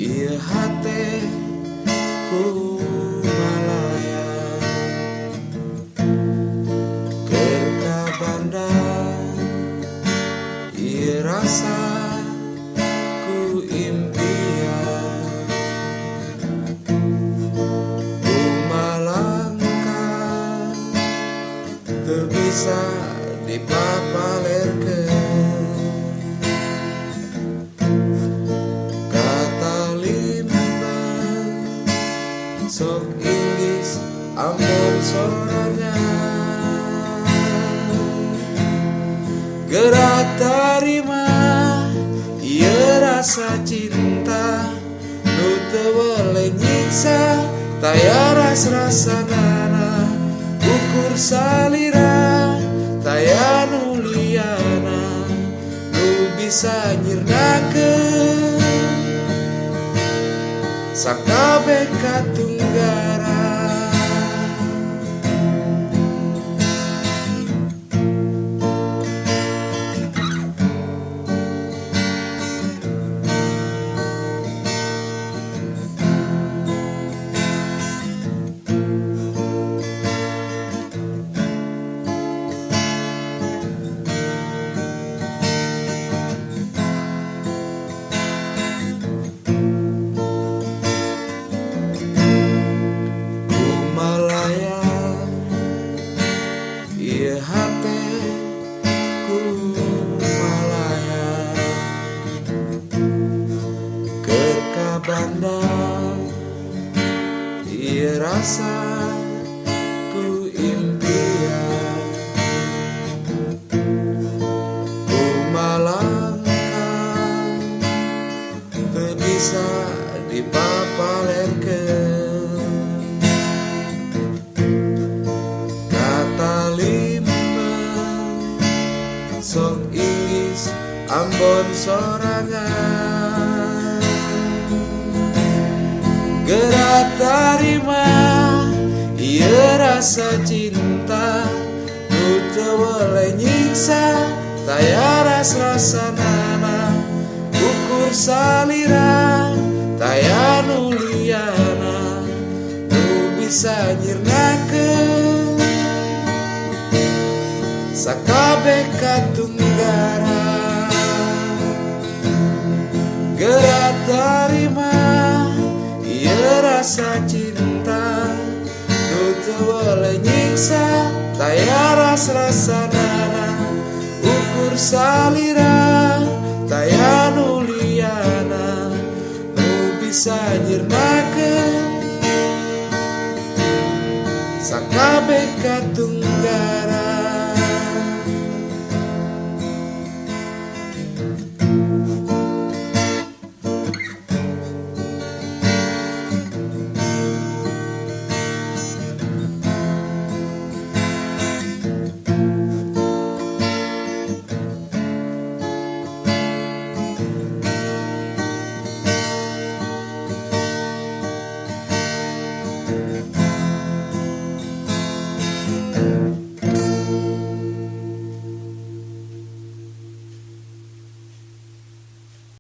Ieu hate kumalaya keur ka Bandar, ieu rasa ku impian kumalangkah teu bisa dipapalerkeun. Sok Inggris Ambon soranya gerak tarima ieu rasa cinta nu teu weleh nyiksa taya ras-rasanana ukur salira taya nu liana nu bisa nyirnakeun sakabeh katunggara. Ieu hate kumalaya keur ka Bandar, ieu rasa ku impian kumalangkah teu bisa dipapalerkeun. Sok Inggris Ambon sorangan gerak tarima ieu rasa cinta nu teu weleh nyiksa taya ras-rasanana ukur salira taya nu liana nu bisa nyirnakeun sakabeh katunggara. Gerak tarima ieu rasa cinta nu teu weleh nyiksa taya ras-rasanana ukur salira taya nu liana nu bisa nyirnakeun sakabeh katunggara.